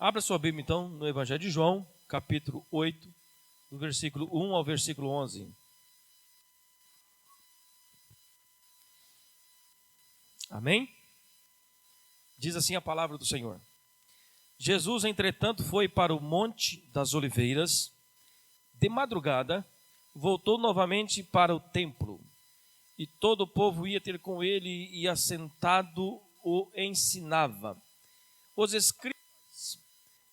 Abra sua Bíblia, então, no Evangelho de João, capítulo 8, do versículo 1 ao versículo 11. Amém? Diz assim a palavra do Senhor. Jesus, entretanto, foi para o Monte das Oliveiras. De madrugada, voltou novamente para o templo. E todo o povo ia ter com ele e, assentado, o ensinava. Os escribas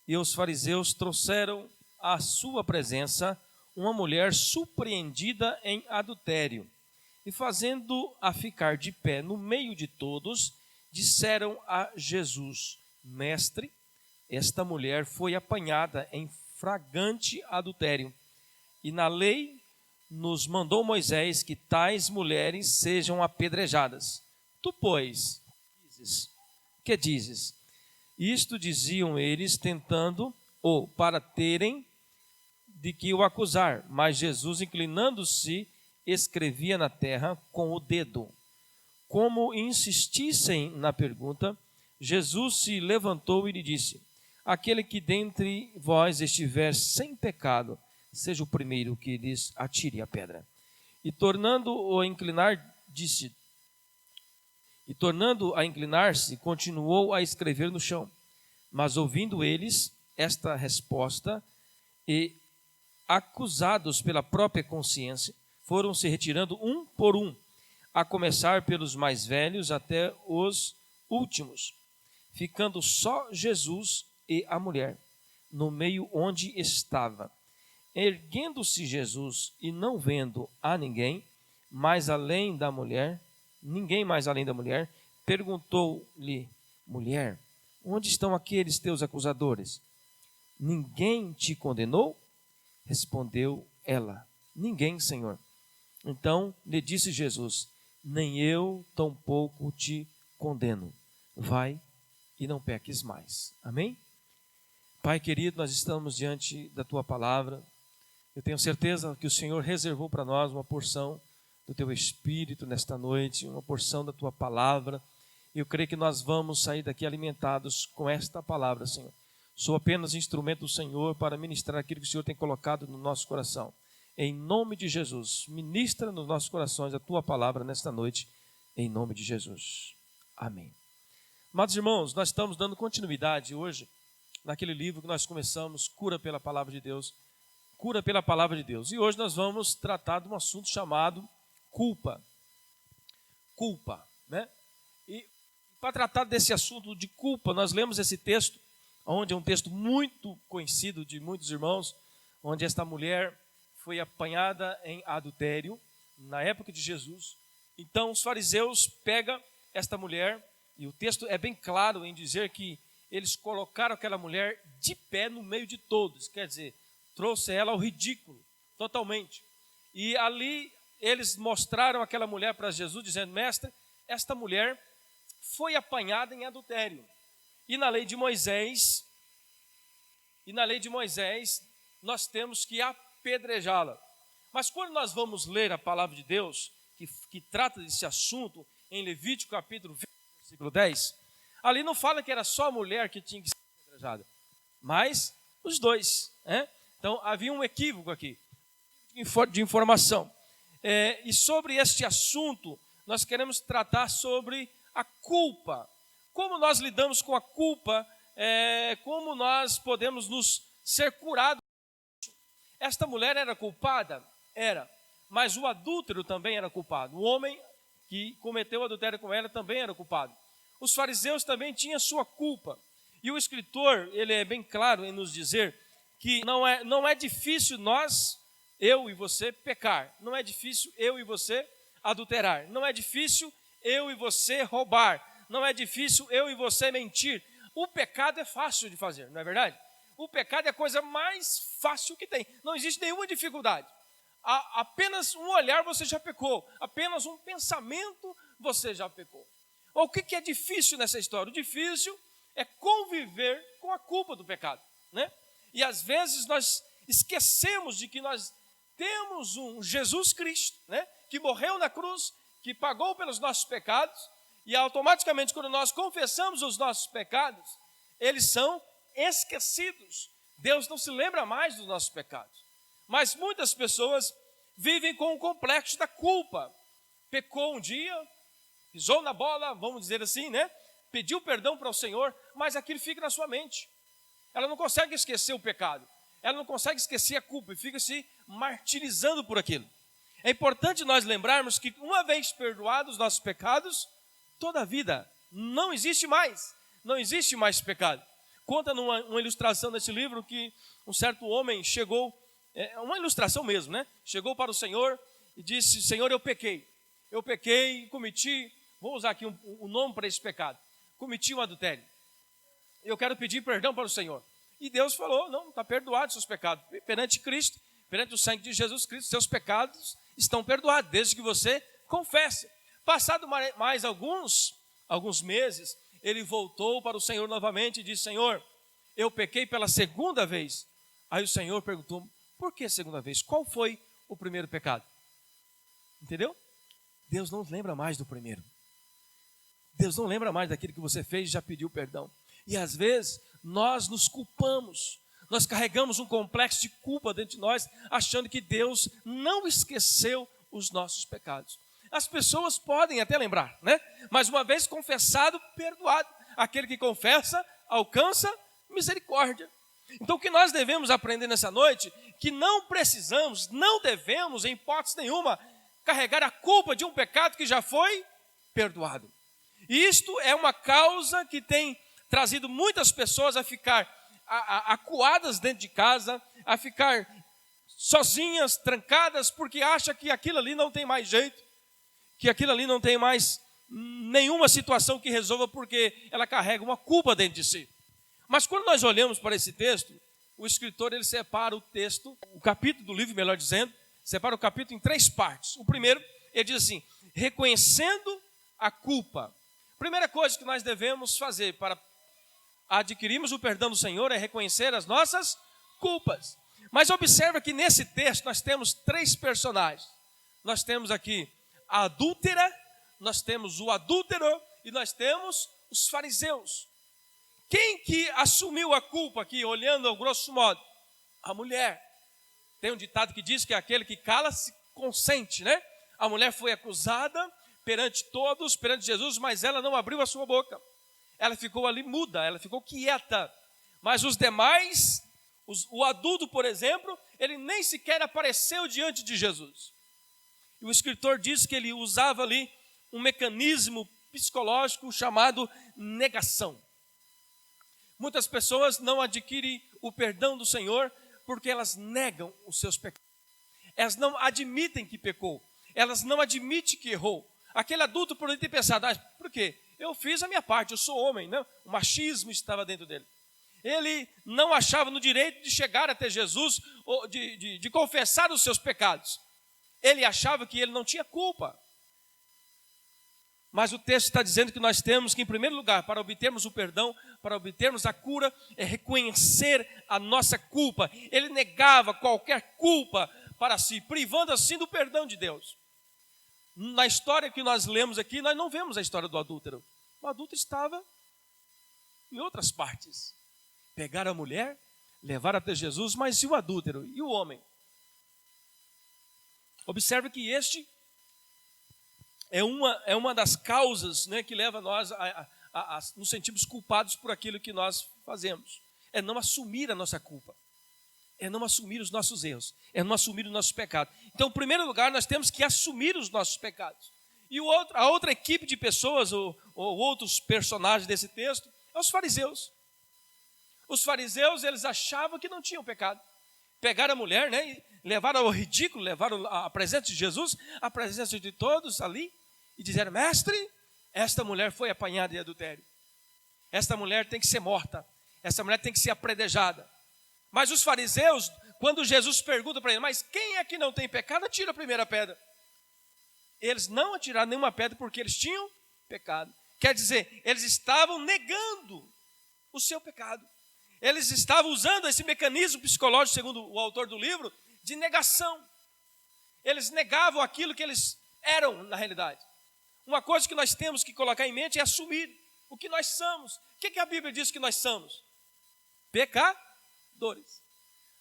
e os fariseus trouxeram à sua presença uma mulher surpreendida em adultério. E fazendo-a ficar de pé no meio de todos, disseram a Jesus: Mestre, esta mulher foi apanhada em flagrante adultério. E na lei nos mandou Moisés que tais mulheres sejam apedrejadas. Tu, pois, que dizes? Isto diziam eles, tentando, ou para terem de que o acusar. Mas Jesus, inclinando-se, escrevia na terra com o dedo. Como insistissem na pergunta, Jesus se levantou e lhe disse: Aquele que dentre vós estiver sem pecado, seja o primeiro que lhes atire a pedra. E tornando a inclinar-se, continuou a escrever no chão. Mas ouvindo eles esta resposta e acusados pela própria consciência, foram se retirando um por um, a começar pelos mais velhos até os últimos, ficando só Jesus e a mulher, no meio onde estava. Erguendo-se Jesus e não vendo a ninguém mais além da mulher, perguntou-lhe: Mulher, onde estão aqueles teus acusadores? Ninguém te condenou? Respondeu ela: Ninguém, Senhor. Então lhe disse Jesus: Nem eu tampouco te condeno. Vai e não peques mais. Amém? Pai querido, nós estamos diante da tua palavra. Eu tenho certeza que o Senhor reservou para nós uma porção do teu Espírito nesta noite, uma porção da tua palavra. Eu creio que nós vamos sair daqui alimentados com esta palavra, Senhor. Sou apenas instrumento do Senhor para ministrar aquilo que o Senhor tem colocado no nosso coração. Em nome de Jesus, ministra nos nossos corações a tua palavra nesta noite, em nome de Jesus. Amém. Amados irmãos, nós estamos dando continuidade hoje naquele livro que nós começamos, Cura pela Palavra de Deus. Cura pela Palavra de Deus. E hoje nós vamos tratar de um assunto chamado culpa. Culpa, né? E para tratar desse assunto de culpa, nós lemos esse texto, onde é um texto muito conhecido de muitos irmãos, onde esta mulher foi apanhada em adultério, na época de Jesus. Então os fariseus pegam esta mulher, e o texto é bem claro em dizer que eles colocaram aquela mulher de pé no meio de todos, quer dizer, trouxe ela ao ridículo, totalmente. E ali eles mostraram aquela mulher para Jesus, dizendo: Mestre, esta mulher foi apanhada em adultério. E na lei de Moisés, nós temos que apedrejá-la. Mas quando nós vamos ler a palavra de Deus, que trata desse assunto, em Levítico capítulo 20, versículo 10, ali não fala que era só a mulher que tinha que ser apedrejada, mas os dois, né? Então havia um equívoco aqui, de informação. E sobre este assunto, nós queremos tratar sobre a culpa. Como nós lidamos com a culpa, como nós podemos nos ser curados. Esta mulher era culpada? Era. Mas o adúltero também era culpado. O homem que cometeu adultério com ela também era culpado. Os fariseus também tinham sua culpa. E o escritor, ele é bem claro em nos dizer que não é difícil eu e você pecar. Não é difícil eu e você adulterar. Não é difícil eu e você roubar. Não é difícil eu e você mentir. O pecado é fácil de fazer, não é verdade? O pecado é a coisa mais fácil que tem. Não existe nenhuma dificuldade. Apenas um olhar você já pecou. Apenas um pensamento você já pecou. O que é difícil nessa história? O difícil é conviver com a culpa do pecado, né? E às vezes nós esquecemos de que nós temos um Jesus Cristo, né? Que morreu na cruz, que pagou pelos nossos pecados, e automaticamente quando nós confessamos os nossos pecados, eles são esquecidos. Deus não se lembra mais dos nossos pecados. Mas muitas pessoas vivem com o complexo da culpa. Pecou um dia, pisou na bola, vamos dizer assim, né? Pediu perdão para o Senhor, mas aquilo fica na sua mente. Ela não consegue esquecer o pecado. Ela não consegue esquecer a culpa e fica se martirizando por aquilo. É importante nós lembrarmos que uma vez perdoados os nossos pecados, toda a vida não existe mais. Não existe mais pecado. Conta numa ilustração desse livro que um certo homem chegou, uma ilustração mesmo, né? Chegou para o Senhor e disse: Senhor, eu pequei e cometi, vou usar aqui um nome para esse pecado, cometi um adultério. Eu quero pedir perdão para o Senhor. E Deus falou: não, está perdoado os seus pecados. Perante Cristo, perante o sangue de Jesus Cristo, seus pecados estão perdoados, desde que você confesse. Passado mais alguns meses, ele voltou para o Senhor novamente e disse: Senhor, eu pequei pela segunda vez. Aí o Senhor perguntou: por que segunda vez? Qual foi o primeiro pecado? Entendeu? Deus não lembra mais do primeiro. Deus não lembra mais daquilo que você fez e já pediu perdão. E às vezes nós nos culpamos. Nós carregamos um complexo de culpa dentro de nós, achando que Deus não esqueceu os nossos pecados. As pessoas podem até lembrar, né? Mas uma vez confessado, perdoado. Aquele que confessa, alcança misericórdia. Então o que nós devemos aprender nessa noite, que não precisamos, não devemos, em hipótese nenhuma, carregar a culpa de um pecado que já foi perdoado. E isto é uma causa que tem trazido muitas pessoas a ficar acuadas dentro de casa, a ficar sozinhas, trancadas, porque acha que aquilo ali não tem mais jeito, que aquilo ali não tem mais nenhuma situação que resolva, porque ela carrega uma culpa dentro de si. Mas quando nós olhamos para esse texto, o escritor ele separa o texto, o capítulo do livro, melhor dizendo, separa o capítulo em 3 partes. O primeiro, ele diz assim: reconhecendo a culpa. Primeira coisa que nós devemos fazer para adquirirmos o perdão do Senhor é reconhecer as nossas culpas. Mas observa que nesse texto nós temos 3 personagens. Nós temos aqui a adúltera, nós temos o adúltero e nós temos os fariseus. Quem que assumiu a culpa aqui, olhando ao grosso modo? A mulher. Tem um ditado que diz que aquele que cala se consente, né? A mulher foi acusada perante todos, perante Jesus, mas ela não abriu a sua boca. Ela ficou ali muda, ela ficou quieta. Mas os demais, o adulto, por exemplo, ele nem sequer apareceu diante de Jesus. E o escritor diz que ele usava ali um mecanismo psicológico chamado negação. Muitas pessoas não adquirem o perdão do Senhor porque elas negam os seus pecados. Elas não admitem que pecou. Elas não admitem que errou. Aquele adulto poderia ter pensado: por quê? Eu fiz a minha parte, eu sou homem, né? O machismo estava dentro dele. Ele não achava no direito de chegar até Jesus, ou de confessar os seus pecados. Ele achava que ele não tinha culpa. Mas o texto está dizendo que nós temos que, em primeiro lugar, para obtermos o perdão, para obtermos a cura, é reconhecer a nossa culpa. Ele negava qualquer culpa para si, privando assim do perdão de Deus. Na história que nós lemos aqui, nós não vemos a história do adúltero. O adúltero estava em outras partes. Pegaram a mulher, levaram até Jesus, mas e o adúltero? E o homem? Observe que este é uma das causas, né, que leva nós a nos sentirmos culpados por aquilo que nós fazemos. É não assumir a nossa culpa. É não assumir os nossos erros. É não assumir o nosso pecado. Então, em primeiro lugar, nós temos que assumir os nossos pecados. E a outra equipe de pessoas, ou outros personagens desse texto, é os fariseus. Os fariseus, eles achavam que não tinham pecado. Pegaram a mulher, né, e levaram ao ridículo, levaram a presença de Jesus, a presença de todos ali, e disseram: mestre, esta mulher foi apanhada em adultério. Esta mulher tem que ser morta. Esta mulher tem que ser apredejada. Mas os fariseus, quando Jesus pergunta para ele: mas quem é que não tem pecado, atira a primeira pedra. Eles não atiraram nenhuma pedra porque eles tinham pecado. Quer dizer, eles estavam negando o seu pecado. Eles estavam usando esse mecanismo psicológico, segundo o autor do livro, de negação. Eles negavam aquilo que eles eram na realidade. Uma coisa que nós temos que colocar em mente é assumir o que nós somos. O que a Bíblia diz que nós somos? pecadores.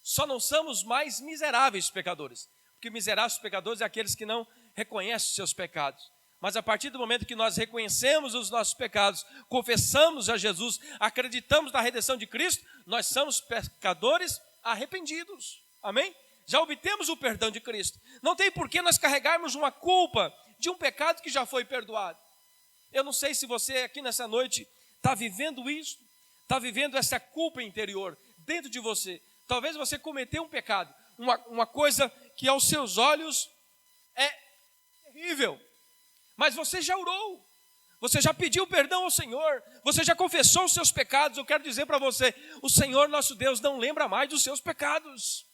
Só não somos mais miseráveis pecadores, porque miseráveis pecadores é aqueles que não reconhecem os seus pecados. Mas a partir do momento que nós reconhecemos os nossos pecados, confessamos a Jesus, acreditamos na redenção de Cristo, nós somos pecadores arrependidos. Amém? Já obtemos o perdão de Cristo. Não tem por que nós carregarmos uma culpa de um pecado que já foi perdoado. Eu não sei se você aqui nessa noite está vivendo isso, está vivendo essa culpa interior dentro de você. Talvez você cometeu um pecado, uma coisa que aos seus olhos é terrível. Mas você já orou, você já pediu perdão ao Senhor, você já confessou os seus pecados. Eu quero dizer para você, o Senhor nosso Deus não lembra mais dos seus pecados.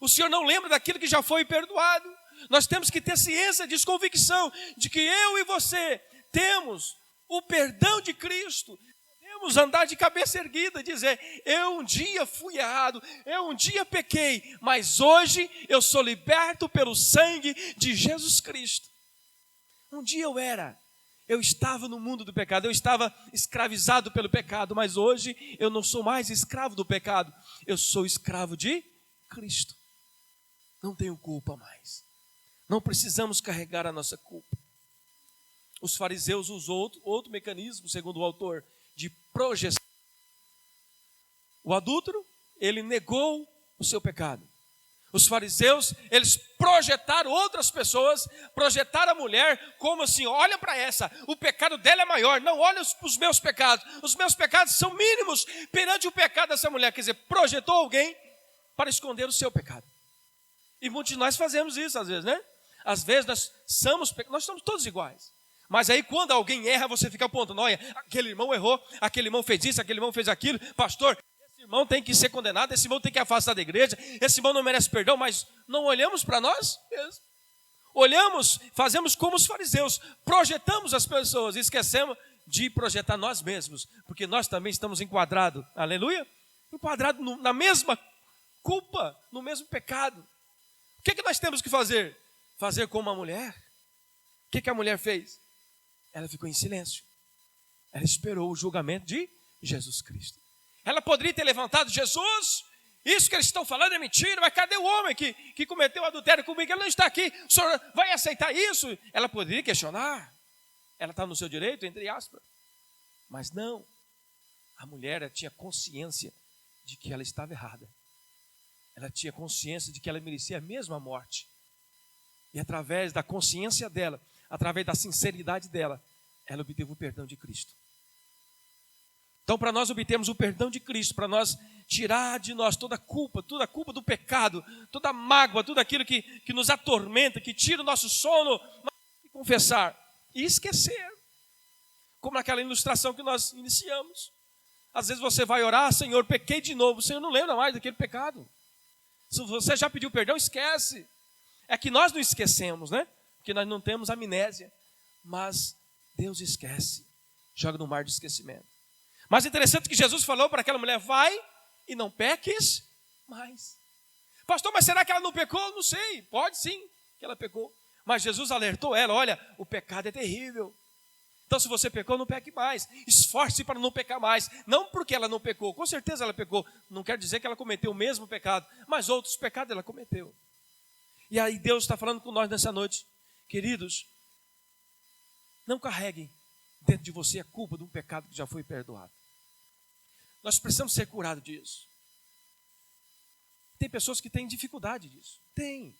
O Senhor não lembra daquilo que já foi perdoado. Nós temos que ter ciência disso, convicção de que eu e você temos o perdão de Cristo. Podemos andar de cabeça erguida e dizer, eu um dia fui errado, eu um dia pequei, mas hoje eu sou liberto pelo sangue de Jesus Cristo. Um dia eu estava no mundo do pecado, eu estava escravizado pelo pecado, mas hoje eu não sou mais escravo do pecado, eu sou escravo de Cristo. Não tenho culpa mais, não precisamos carregar a nossa culpa. Os fariseus usou outro mecanismo, segundo o autor, de projeção. O adúltero, ele negou o seu pecado. Os fariseus, eles projetaram outras pessoas, projetaram a mulher como assim, olha para essa, o pecado dela é maior, não olha os meus pecados, os meus pecados são mínimos perante o pecado dessa mulher. Quer dizer, projetou alguém para esconder o seu pecado. E muitos de nós fazemos isso às vezes, né? Às vezes nós somos todos iguais. Mas aí quando alguém erra, você fica apontando, olha, aquele irmão errou, aquele irmão fez isso, aquele irmão fez aquilo, pastor, esse irmão tem que ser condenado, esse irmão tem que afastar da igreja, esse irmão não merece perdão, mas não olhamos para nós mesmos. Olhamos, fazemos como os fariseus, projetamos as pessoas e esquecemos de projetar nós mesmos, porque nós também estamos enquadrados, aleluia, enquadrados na mesma culpa, no mesmo pecado. O que nós temos que fazer? Fazer como a mulher. O que a mulher fez? Ela ficou em silêncio. Ela esperou o julgamento de Jesus Cristo. Ela poderia ter levantado, Jesus, isso que eles estão falando é mentira, mas cadê o homem que cometeu adultério comigo? Ele não está aqui, o senhor vai aceitar isso? Ela poderia questionar. Ela está no seu direito, entre aspas. Mas não. A mulher tinha consciência de que ela estava errada. Ela tinha consciência de que ela merecia a mesma morte. E através da consciência dela, através da sinceridade dela, ela obteve o perdão de Cristo. Então, para nós obtermos o perdão de Cristo, para nós tirar de nós toda a culpa do pecado, toda a mágoa, tudo aquilo que nos atormenta, que tira o nosso sono, nós temos que confessar e esquecer. Como naquela ilustração que nós iniciamos. Às vezes você vai orar, Senhor, pequei de novo, o Senhor não lembra mais daquele pecado. Se você já pediu perdão, esquece. É que nós não esquecemos, né? Porque nós não temos amnésia. Mas Deus esquece. Joga no mar de esquecimento. Mas é interessante que Jesus falou para aquela mulher, vai e não peques mais. Pastor, mas será que ela não pecou? Não sei. Pode sim que ela pecou. Mas Jesus alertou ela, olha, o pecado é terrível. Então se você pecou, não peque mais. Esforce-se para não pecar mais. Não porque ela não pecou. Com certeza ela pecou. Não quer dizer que ela cometeu o mesmo pecado. Mas outros pecados ela cometeu. E aí Deus está falando com nós nessa noite. Queridos, não carreguem dentro de você a culpa de um pecado que já foi perdoado. Nós precisamos ser curados disso. Tem pessoas que têm dificuldade disso. Tem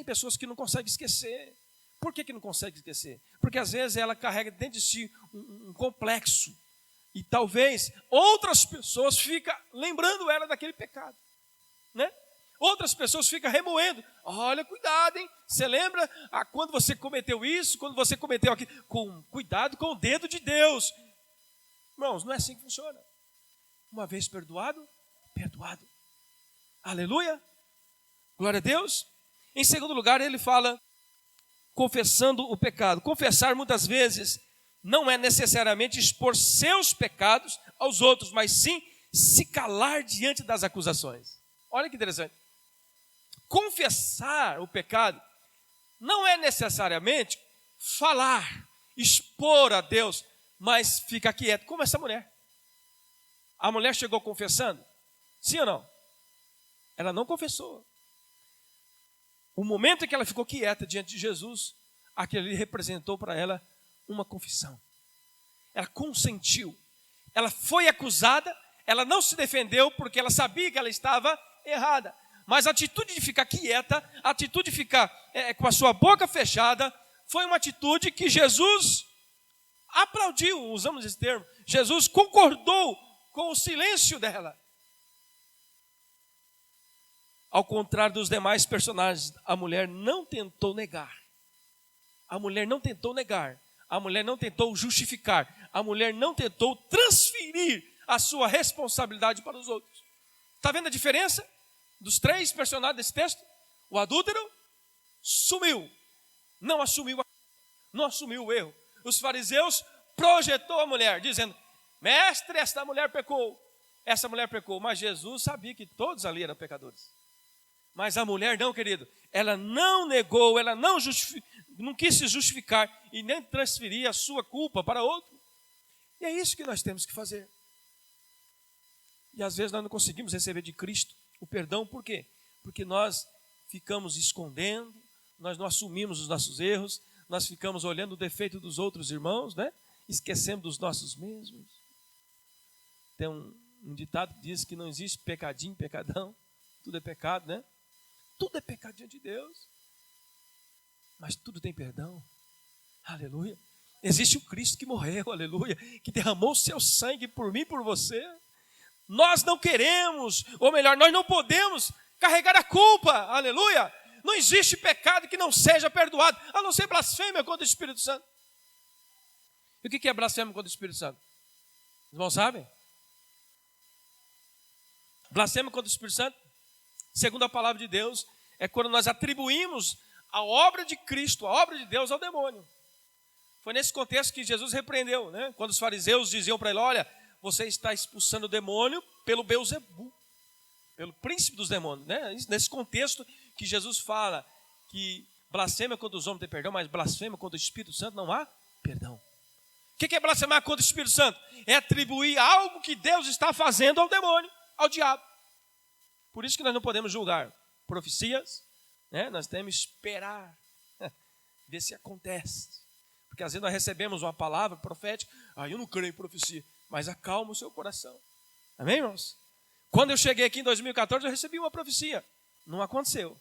pessoas que não conseguem esquecer. Por que não consegue esquecer? Porque às vezes ela carrega dentro de si um complexo. E talvez outras pessoas ficam lembrando ela daquele pecado. Né? Outras pessoas ficam remoendo. Olha, cuidado, hein? Você lembra quando você cometeu isso, quando você cometeu aquilo? Cuidado com o dedo de Deus. Irmãos, não é assim que funciona. Uma vez perdoado, perdoado. Aleluia. Glória a Deus. Em segundo lugar, ele fala, confessando o pecado. Confessar muitas vezes não é necessariamente expor seus pecados aos outros, mas sim se calar diante das acusações. Olha que interessante. Confessar o pecado não é necessariamente falar, expor a Deus, mas ficar quieto, como essa mulher. A mulher chegou confessando? Sim ou não? Ela não confessou. O momento em que ela ficou quieta diante de Jesus, aquilo ali representou para ela uma confissão. Ela consentiu. Ela foi acusada, ela não se defendeu porque ela sabia que ela estava errada. Mas a atitude de ficar quieta, a atitude de ficar com a sua boca fechada, foi uma atitude que Jesus aplaudiu, usamos esse termo. Jesus concordou com o silêncio dela. Ao contrário dos demais personagens, a mulher não tentou negar. A mulher não tentou negar. A mulher não tentou justificar. A mulher não tentou transferir a sua responsabilidade para os outros. Está vendo a diferença dos três personagens desse texto? O adúltero sumiu. Não assumiu o erro. Os fariseus projetou a mulher, dizendo: mestre, esta mulher pecou. Essa mulher pecou. Mas Jesus sabia que todos ali eram pecadores. Mas a mulher não, querido. Ela não negou, ela não quis se justificar e nem transferir a sua culpa para outro. E é isso que nós temos que fazer. E às vezes nós não conseguimos receber de Cristo o perdão. Por quê? Porque nós ficamos escondendo, nós não assumimos os nossos erros, nós ficamos olhando o defeito dos outros irmãos, né? Esquecendo dos nossos mesmos. Tem um ditado que diz que não existe pecadinho, pecadão. Tudo é pecado, né? Tudo é pecado diante de Deus. Mas tudo tem perdão. Aleluia. Existe o Cristo que morreu, aleluia, que derramou o seu sangue por mim e por você. Nós não queremos, ou melhor, nós não podemos carregar a culpa, aleluia. Não existe pecado que não seja perdoado, a não ser blasfêmia contra o Espírito Santo. E o que é blasfêmia contra o Espírito Santo? Os irmãos sabem? Blasfêmia contra o Espírito Santo, segundo a palavra de Deus, é quando nós atribuímos a obra de Cristo, a obra de Deus ao demônio. Foi nesse contexto que Jesus repreendeu, né? Quando os fariseus diziam para ele: olha, você está expulsando o demônio pelo Beelzebul, pelo príncipe dos demônios, né? Nesse contexto que Jesus fala que blasfêmia contra os homens tem perdão, mas blasfêmia contra o Espírito Santo não há perdão. O que é blasfemar contra o Espírito Santo? É atribuir algo que Deus está fazendo ao demônio, ao diabo. Por isso que nós não podemos julgar profecias, né? Nós temos que esperar, ver se acontece. Porque às vezes nós recebemos uma palavra profética, eu não creio em profecia, mas acalma o seu coração. Amém, irmãos? Quando eu cheguei aqui em 2014, eu recebi uma profecia. Não aconteceu.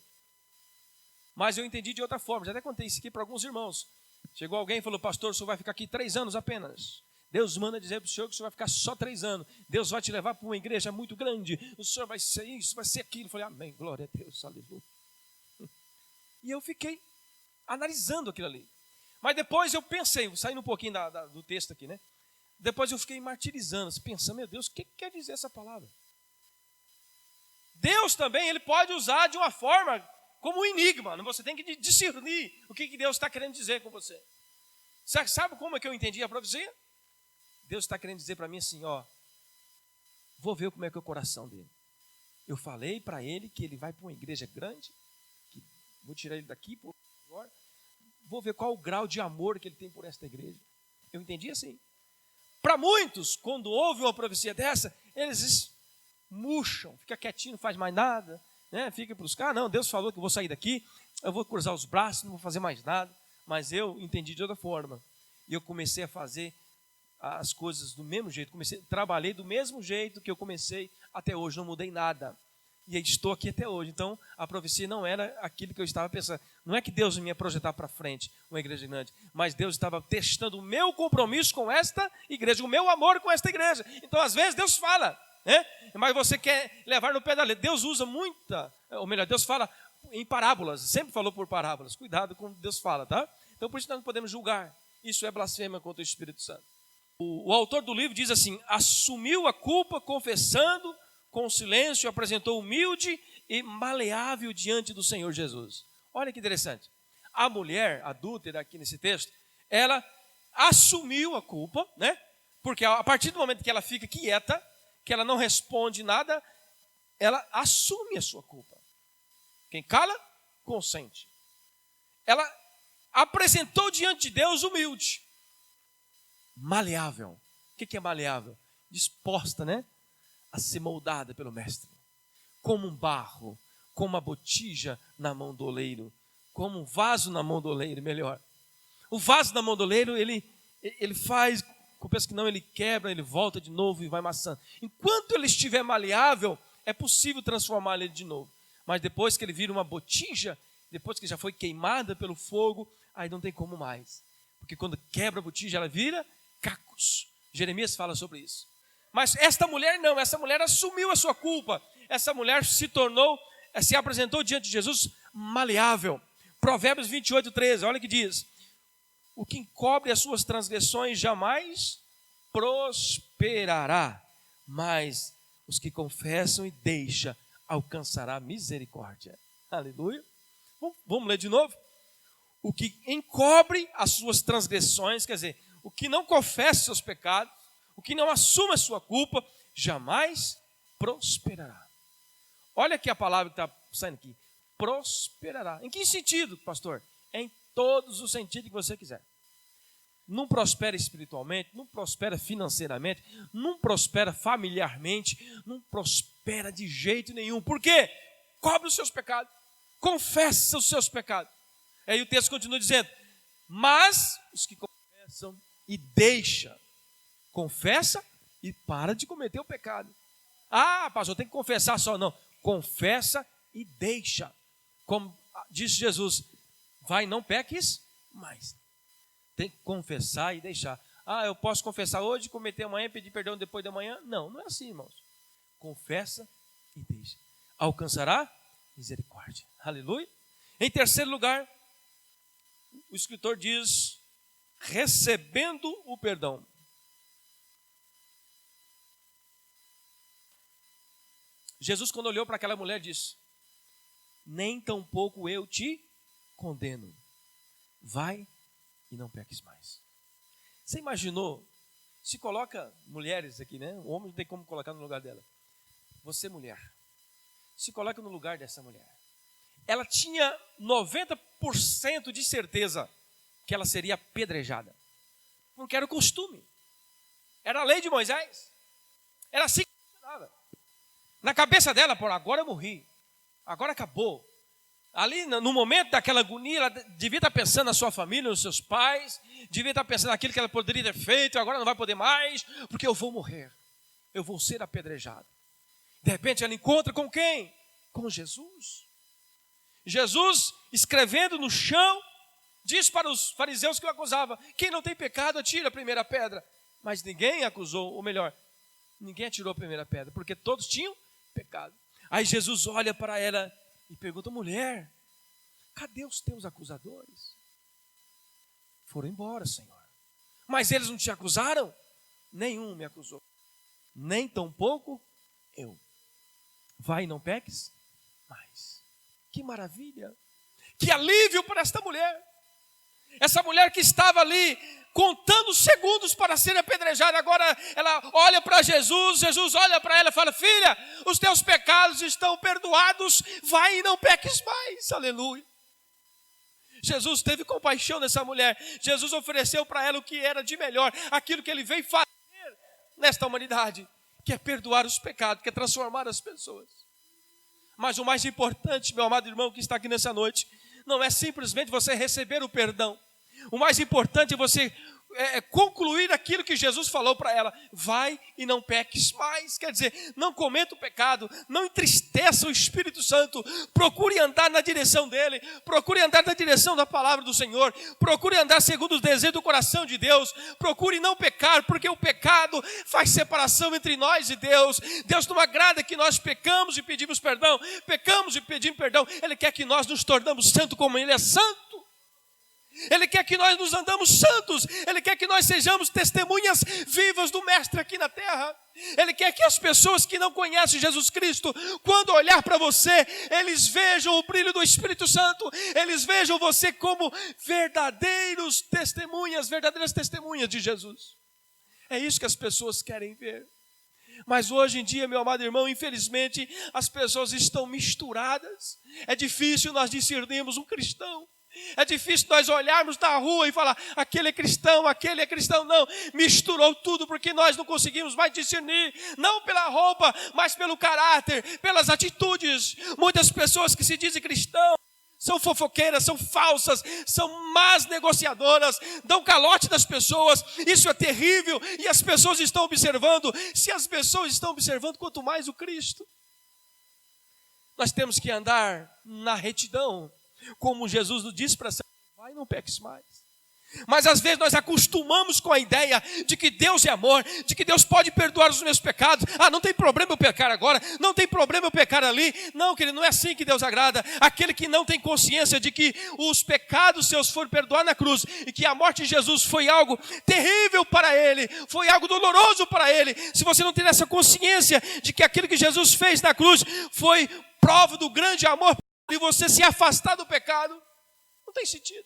Mas eu entendi de outra forma. Já até contei isso aqui para alguns irmãos. Chegou alguém e falou: pastor, o senhor vai ficar aqui 3 anos apenas. Deus manda dizer para o senhor que o senhor vai ficar só 3 anos. Deus vai te levar para uma igreja muito grande. O senhor vai ser isso, vai ser aquilo. Eu falei: amém, glória a Deus, aleluia. E eu fiquei analisando aquilo ali. Mas depois eu pensei, saindo um pouquinho do texto aqui, né? Depois eu fiquei martirizando, pensando: meu Deus, o que quer dizer essa palavra? Deus também, ele pode usar de uma forma como um enigma. Você tem que discernir o que Deus está querendo dizer com você. Sabe como é que eu entendi a profecia? Deus está querendo dizer para mim assim: vou ver como é que é o coração dele. Eu falei para ele que ele vai para uma igreja grande, que vou tirar ele daqui por agora. Vou ver qual o grau de amor que ele tem por esta igreja. Eu entendi assim. Para muitos, quando houve uma profecia dessa, eles murcham, fica quietinho, não faz mais nada, né? Fica para os caras: não, Deus falou que eu vou sair daqui, eu vou cruzar os braços, não vou fazer mais nada. Mas eu entendi de outra forma. E eu comecei a fazer as coisas do mesmo jeito. Trabalhei do mesmo jeito que eu comecei até hoje, não mudei nada. E estou aqui até hoje. Então, a profecia não era aquilo que eu estava pensando. Não é que Deus me ia projetar para frente uma igreja grande, mas Deus estava testando o meu compromisso com esta igreja, o meu amor com esta igreja. Então, às vezes, Deus fala, né? Mas você quer levar no pé da letra. Deus usa Deus fala em parábolas, sempre falou por parábolas. Cuidado com o que Deus fala, tá? Então, por isso nós não podemos julgar. Isso é blasfêmia contra o Espírito Santo. O autor do livro diz assim: assumiu a culpa confessando com silêncio, apresentou humilde e maleável diante do Senhor Jesus. Olha que interessante. A mulher adúltera aqui nesse texto, ela assumiu a culpa, né? Porque a partir do momento que ela fica quieta, que ela não responde nada, ela assume a sua culpa. Quem cala, consente. Ela apresentou diante de Deus humilde. Maleável. O que é maleável? Disposta, né? a ser moldada pelo mestre, como um barro, como uma botija na mão do oleiro, como um vaso na mão do oleiro, melhor. O vaso na mão do oleiro, ele faz, penso que não, ele quebra, ele volta de novo e vai amassando. Enquanto ele estiver maleável, é possível transformar ele de novo. Mas depois que ele vira uma botija, depois que já foi queimada pelo fogo, aí não tem como mais. Porque quando quebra a botija, ela vira cacos. Jeremias fala sobre isso. Mas esta mulher não, essa mulher assumiu a sua culpa. Essa mulher se apresentou diante de Jesus maleável. Provérbios 28, 13, olha o que diz. O que encobre as suas transgressões jamais prosperará, mas os que confessam e deixam alcançará misericórdia. Aleluia. Vamos ler de novo? O que encobre as suas transgressões, quer dizer, o que não confessa seus pecados, o que não assume a sua culpa, jamais prosperará. Olha aqui a palavra que está saindo aqui. Prosperará. Em que sentido, pastor? Em todos os sentidos que você quiser. Não prospera espiritualmente, não prospera financeiramente, não prospera familiarmente, não prospera de jeito nenhum. Por quê? Cobre os seus pecados, confessa os seus pecados. Aí o texto continua dizendo, mas os que confessam e deixam, confessa e para de cometer o pecado. Ah, pastor, tem que confessar só, não. Confessa e deixa. Como disse Jesus, vai, não peques mais. Tem que confessar e deixar. Ah, eu posso confessar hoje, cometer amanhã, pedir perdão depois de amanhã? Não, não é assim, irmãos. Confessa e deixa. Alcançará misericórdia. Aleluia. Em terceiro lugar, o escritor diz, recebendo o perdão. Jesus, quando olhou para aquela mulher, disse, nem tampouco eu te condeno. Vai e não peques mais. Você imaginou, se coloca mulheres aqui, né? O homem não tem como colocar no lugar dela. Você, mulher, se coloca no lugar dessa mulher. Ela tinha 90% de certeza que ela seria apedrejada. Porque era o costume. Era a lei de Moisés. Era assim que funcionava. Na cabeça dela, por agora eu morri. Agora acabou. Ali, no momento daquela agonia, ela devia estar pensando na sua família, nos seus pais, devia estar pensando naquilo que ela poderia ter feito, agora não vai poder mais, porque eu vou morrer. Eu vou ser apedrejado. De repente ela encontra com quem? Com Jesus. Jesus, escrevendo no chão, diz para os fariseus que o acusavam, quem não tem pecado, atira a primeira pedra. Mas ninguém acusou, ou melhor, ninguém atirou a primeira pedra, porque todos tinham pecado. Aí Jesus olha para ela e pergunta, mulher, cadê os teus acusadores? Foram embora, Senhor. Mas eles não te acusaram? Nenhum me acusou. Nem tampouco eu. Vai e não peques mais. Que maravilha. Que alívio para esta mulher. Essa mulher que estava ali contando segundos para ser apedrejada, agora ela olha para Jesus, Jesus olha para ela e fala, filha, os teus pecados estão perdoados, vai e não peques mais, aleluia. Jesus teve compaixão dessa mulher, Jesus ofereceu para ela o que era de melhor, aquilo que ele veio fazer nesta humanidade, que é perdoar os pecados, que é transformar as pessoas. Mas o mais importante, meu amado irmão que está aqui nessa noite, não é simplesmente você receber o perdão. O mais importante é você concluir aquilo que Jesus falou para ela. Vai e não peques mais. Quer dizer, não cometa o pecado, não entristeça o Espírito Santo. Procure andar na direção dele. Procure andar na direção da palavra do Senhor. Procure andar segundo os desejos do coração de Deus. Procure não pecar, porque o pecado faz separação entre nós e Deus. Deus não agrada que nós pecamos e pedimos perdão. Pecamos e pedimos perdão. Ele quer que nós nos tornamos santos como Ele é santo. Ele quer que nós nos andamos santos. Ele quer que nós sejamos testemunhas vivas do Mestre aqui na terra. Ele quer que as pessoas que não conhecem Jesus Cristo, quando olhar para você, eles vejam o brilho do Espírito Santo. Eles vejam você como verdadeiras testemunhas de Jesus. É isso que as pessoas querem ver. Mas hoje em dia, meu amado irmão, infelizmente, as pessoas estão misturadas. É difícil nós discernirmos um cristão. É difícil nós olharmos na rua e falar, aquele é cristão. Não, misturou tudo porque nós não conseguimos mais discernir, não pela roupa, mas pelo caráter, pelas atitudes. Muitas pessoas que se dizem cristãos são fofoqueiras, são falsas, são más negociadoras, dão calote das pessoas. Isso é terrível e as pessoas estão observando. Se as pessoas estão observando, quanto mais o Cristo. Nós temos que andar na retidão, como Jesus nos disse para ser, vai, não peques mais. Mas às vezes nós acostumamos com a ideia de que Deus é amor, de que Deus pode perdoar os meus pecados. Não tem problema eu pecar agora, não tem problema eu pecar ali. Não, querido, não é assim que Deus agrada. Aquele que não tem consciência de que os pecados seus foram perdoados na cruz e que a morte de Jesus foi algo terrível para ele, foi algo doloroso para ele. Se você não tem essa consciência de que aquilo que Jesus fez na cruz foi prova do grande amor e você se afastar do pecado, não tem sentido.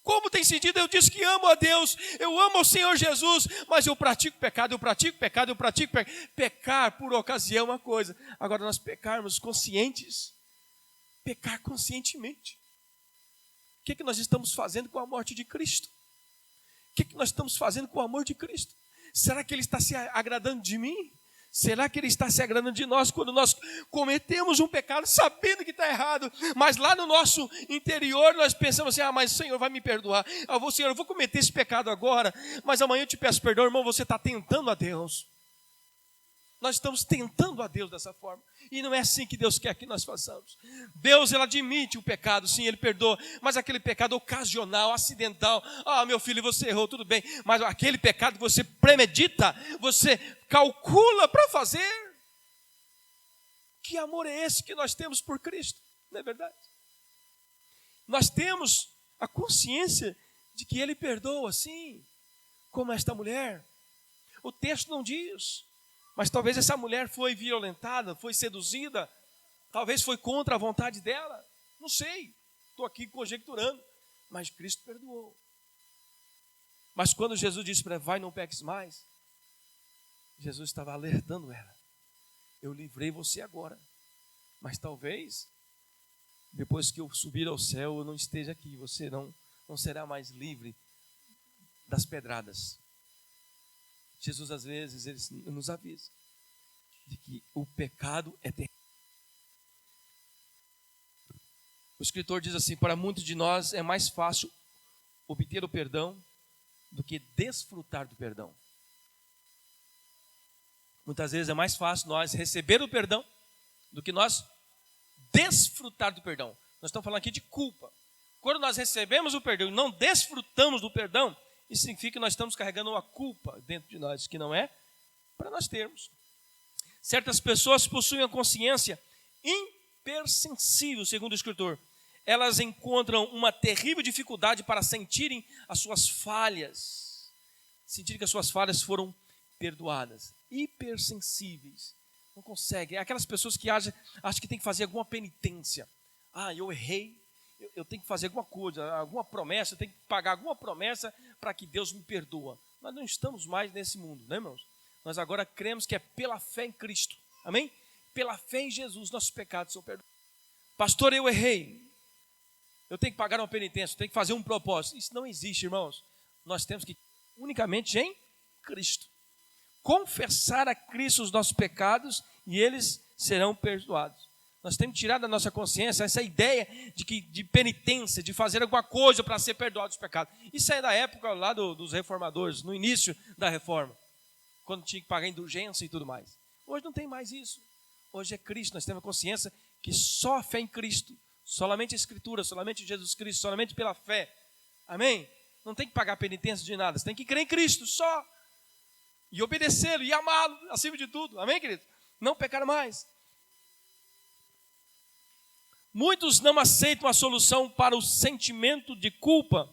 Como tem sentido? Eu disse que amo a Deus, eu amo o Senhor Jesus, mas eu pratico pecado. Pecar por ocasião é uma coisa. Agora nós pecarmos conscientes, pecar conscientemente. O que nós estamos fazendo com a morte de Cristo? O que nós estamos fazendo com o amor de Cristo? Será que Ele está se agradando de mim? Será que Ele está se agradando de nós quando nós cometemos um pecado sabendo que está errado, mas lá no nosso interior nós pensamos assim, mas o Senhor vai me perdoar. Senhor, eu vou cometer esse pecado agora, mas amanhã eu te peço perdão. Irmão, você está tentando a Deus. Nós estamos tentando a Deus dessa forma. E não é assim que Deus quer que nós façamos. Deus, Ele admite o pecado, sim, Ele perdoa. Mas aquele pecado ocasional, acidental. Meu filho, você errou, tudo bem. Mas aquele pecado que você premedita, você calcula para fazer. Que amor é esse que nós temos por Cristo? Não é verdade? Nós temos a consciência de que Ele perdoa, sim. Como esta mulher. O texto não diz. Mas talvez essa mulher foi violentada, foi seduzida, talvez foi contra a vontade dela. Não sei, estou aqui conjecturando. Mas Cristo perdoou. Mas quando Jesus disse para ela, vai, não peques mais, Jesus estava alertando ela. Eu livrei você agora. Mas talvez, depois que eu subir ao céu, eu não esteja aqui. Você não será mais livre das pedradas. Jesus, às vezes, Ele nos avisa de que o pecado é terrível. O escritor diz assim, para muitos de nós é mais fácil obter o perdão do que desfrutar do perdão. Muitas vezes é mais fácil nós receber o perdão do que nós desfrutar do perdão. Nós estamos falando aqui de culpa. Quando nós recebemos o perdão e não desfrutamos do perdão, isso significa que nós estamos carregando uma culpa dentro de nós, que não é para nós termos. Certas pessoas possuem a consciência hipersensível, segundo o escritor. Elas encontram uma terrível dificuldade para sentirem as suas falhas. Sentirem que as suas falhas foram perdoadas. Hipersensíveis. Não conseguem. É aquelas pessoas que acham que tem que fazer alguma penitência. Eu errei. Eu tenho que fazer alguma coisa, alguma promessa, eu tenho que pagar alguma promessa para que Deus me perdoa. Nós não estamos mais nesse mundo, né, irmãos? Nós agora cremos que é pela fé em Cristo, amém? Pela fé em Jesus, nossos pecados são perdoados. Pastor, eu errei, eu tenho que pagar uma penitência, eu tenho que fazer um propósito. Isso não existe, irmãos. Nós temos que unicamente em Cristo. Confessar a Cristo os nossos pecados e eles serão perdoados. Nós temos que tirar da nossa consciência essa ideia de penitência, de fazer alguma coisa para ser perdoado os pecados. Isso é da época lá dos reformadores, no início da reforma, quando tinha que pagar indulgência e tudo mais. Hoje não tem mais isso. Hoje é Cristo, nós temos a consciência que só a fé em Cristo, somente a Escritura, somente Jesus Cristo, somente pela fé. Amém? Não tem que pagar penitência de nada, você tem que crer em Cristo só. E obedecê-lo e amá-lo acima de tudo. Amém, querido? Não pecar mais. Muitos não aceitam a solução para o sentimento de culpa.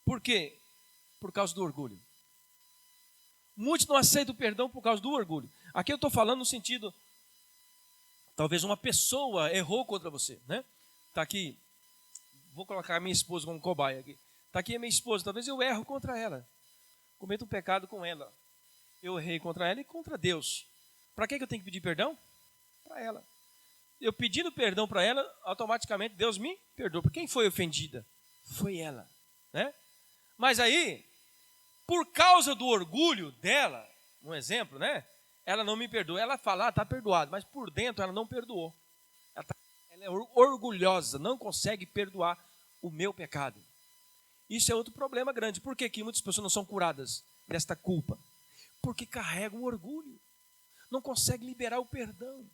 Por quê? Por causa do orgulho. Muitos não aceitam o perdão por causa do orgulho. Aqui eu estou falando no sentido, talvez uma pessoa errou contra você, né? Está aqui, vou colocar a minha esposa como cobaia aqui. Está aqui a minha esposa, talvez eu erro contra ela. Cometo um pecado com ela. Eu errei contra ela e contra Deus. Para que eu tenho que pedir perdão? Para ela. eu pedindo perdão para ela, automaticamente Deus me perdoou. Porque quem foi ofendida? Foi ela, né? Mas aí, por causa do orgulho dela, um exemplo, né? Ela não me perdoou. Ela fala, está perdoado, mas por dentro ela não perdoou. Ela é orgulhosa, não consegue perdoar o meu pecado. Isso é outro problema grande. Por que muitas pessoas não são curadas desta culpa? Porque carregam o orgulho. Não conseguem liberar o perdão.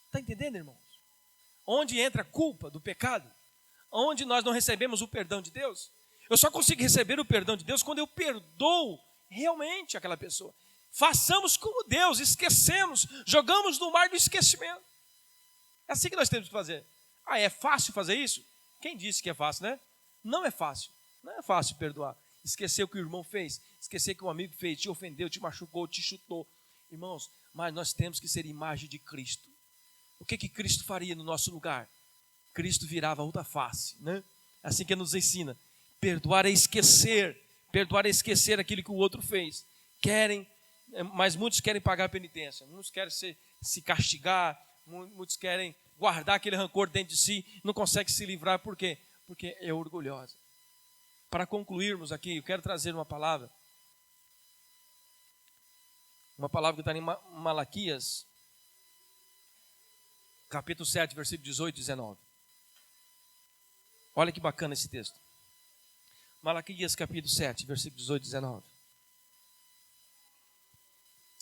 Está entendendo, irmãos? Onde entra a culpa do pecado? Onde nós não recebemos o perdão de Deus? Eu só consigo receber o perdão de Deus quando eu perdoo realmente aquela pessoa. Façamos como Deus, esquecemos, jogamos no mar do esquecimento. É assim que nós temos que fazer. Ah, é fácil fazer isso? Quem disse que é fácil, né? Não é fácil. Não é fácil perdoar. Esquecer o que o irmão fez, esquecer o que o amigo fez, te ofendeu, te machucou, te chutou. Irmãos, mas nós temos que ser imagem de Cristo. O que Cristo faria no nosso lugar? Cristo virava outra face, né? Assim que ele nos ensina. Perdoar é esquecer aquilo que o outro fez. Mas muitos querem pagar a penitência, muitos querem se castigar, muitos querem guardar aquele rancor dentro de si, não conseguem se livrar, por quê? Porque é orgulhosa. Para concluirmos aqui, eu quero trazer uma palavra que está em Malaquias, capítulo 7, versículo 18 e 19. Olha que bacana esse texto. Malaquias, capítulo 7, versículo 18 e 19.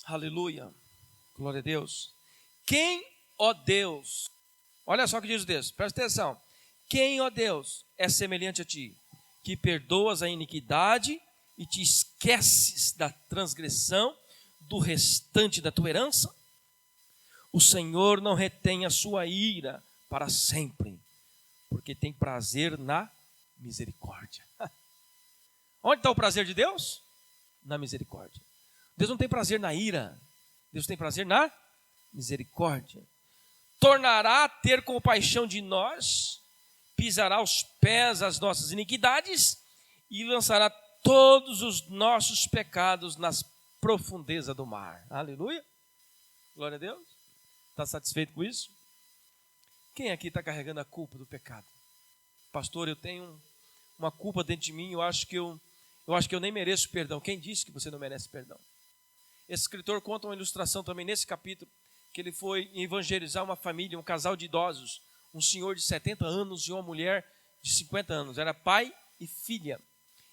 Aleluia, glória a Deus. Quem, ó Deus, olha só o que diz o texto, presta atenção. Quem, ó Deus, é semelhante a ti, que perdoas a iniquidade e te esqueces da transgressão do restante da tua herança? O Senhor não retém a sua ira para sempre, porque tem prazer na misericórdia. Onde está o prazer de Deus? Na misericórdia. Deus não tem prazer na ira, Deus tem prazer na misericórdia. Tornará a ter compaixão de nós, pisará aos pés as nossas iniquidades e lançará todos os nossos pecados nas profundezas do mar. Aleluia, glória a Deus. Está satisfeito com isso? Quem aqui está carregando a culpa do pecado? Pastor, eu tenho uma culpa dentro de mim, eu acho que eu nem mereço perdão. Quem disse que você não merece perdão? Esse escritor conta uma ilustração também nesse capítulo, que ele foi evangelizar uma família, um casal de idosos, um senhor de 70 anos e uma mulher de 50 anos, era pai e filha.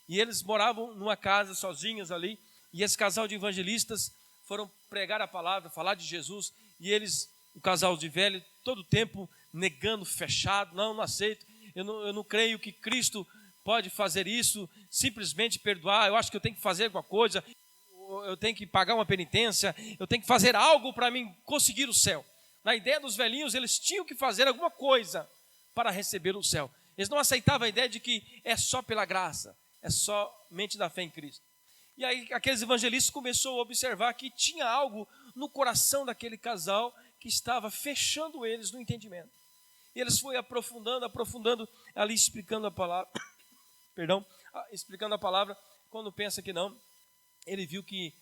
E eles moravam numa casa sozinhos ali, e esse casal de evangelistas foram pregar a palavra, falar de Jesus, e eles, o casal de velho, todo o tempo negando, fechado, não aceito, eu não creio que Cristo pode fazer isso, simplesmente perdoar, eu acho que eu tenho que fazer alguma coisa, eu tenho que pagar uma penitência, eu tenho que fazer algo para mim conseguir o céu. Na ideia dos velhinhos, eles tinham que fazer alguma coisa para receber o céu. Eles não aceitavam a ideia de que é só pela graça, é somente da fé em Cristo. E aí aqueles evangelistas começaram a observar que tinha algo no coração daquele casal que estava fechando eles no entendimento. E eles foram aprofundando, ali explicando a palavra, explicando a palavra, quando pensa que não, ele viu que,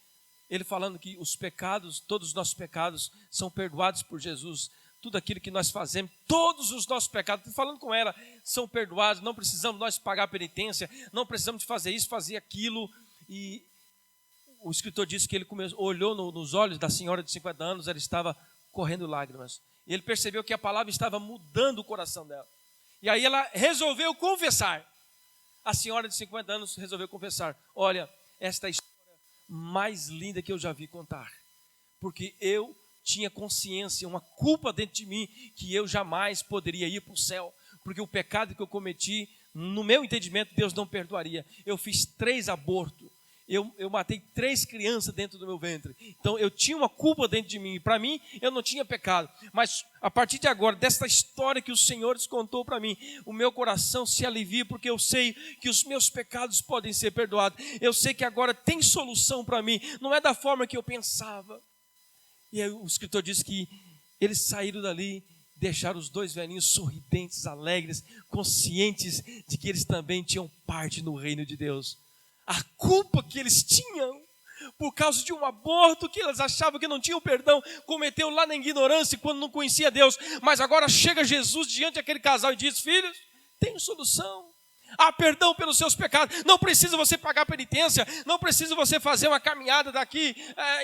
ele falando que os pecados, todos os nossos pecados são perdoados por Jesus, tudo aquilo que nós fazemos, todos os nossos pecados, falando com ela, são perdoados, não precisamos nós pagar a penitência, não precisamos de fazer isso, fazer aquilo. E o escritor disse que ele olhou nos olhos da senhora de 50 anos, ela estava correndo lágrimas, e ele percebeu que a palavra estava mudando o coração dela, e aí ela resolveu confessar. A senhora de 50 anos resolveu confessar: olha, esta é a história mais linda que eu já vi contar, porque eu tinha consciência, uma culpa dentro de mim, que eu jamais poderia ir para o céu, porque o pecado que eu cometi, no meu entendimento, Deus não perdoaria. Eu fiz 3 abortos, eu matei 3 crianças dentro do meu ventre, então eu tinha uma culpa dentro de mim, e para mim eu não tinha pecado, mas a partir de agora, dessa história que o Senhor contou para mim, o meu coração se alivia, porque eu sei que os meus pecados podem ser perdoados, eu sei que agora tem solução para mim, não é da forma que eu pensava. E aí o escritor diz que eles saíram dali, deixaram os 2 velhinhos sorridentes, alegres, conscientes de que eles também tinham parte no reino de Deus. A culpa que eles tinham por causa de um aborto que elas achavam que não tinham perdão, cometeu lá na ignorância quando não conhecia Deus, mas agora chega Jesus diante daquele casal e diz: filhos, tem solução, há perdão pelos seus pecados, não precisa você pagar penitência, não precisa você fazer uma caminhada daqui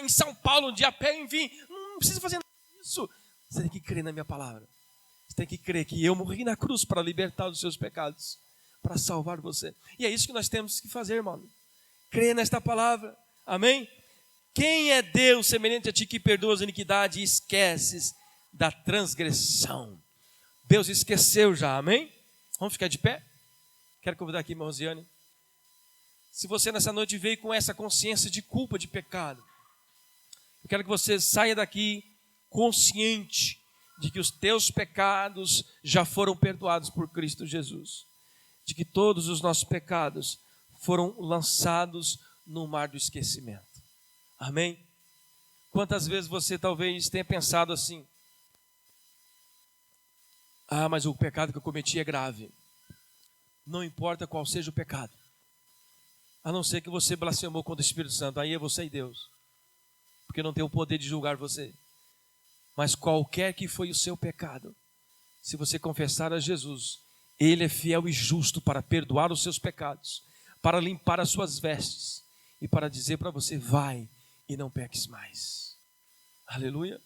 em São Paulo, de a pé, enfim, não precisa fazer nada disso, você tem que crer na minha palavra, você tem que crer que eu morri na cruz para libertar dos seus pecados, para salvar você, e é isso que nós temos que fazer, irmão, crer nesta palavra. Amém? Quem é Deus semelhante a ti que perdoa as iniquidades e esqueces da transgressão? Deus esqueceu já, amém? Vamos ficar de pé? Quero convidar aqui a irmã Rosiane. Se você nessa noite veio com essa consciência de culpa, de pecado, eu quero que você saia daqui consciente de que os teus pecados já foram perdoados por Cristo Jesus. De que todos os nossos pecados foram lançados no mar do esquecimento. Amém? Quantas vezes você talvez tenha pensado assim: mas o pecado que eu cometi é grave. Não importa qual seja o pecado, a não ser que você blasfemou contra o Espírito Santo, aí é você e Deus, porque não tem o poder de julgar você. Mas qualquer que foi o seu pecado, se você confessar a Jesus, Ele é fiel e justo para perdoar os seus pecados, para limpar as suas vestes e para dizer para você: vai e não peques mais. Aleluia.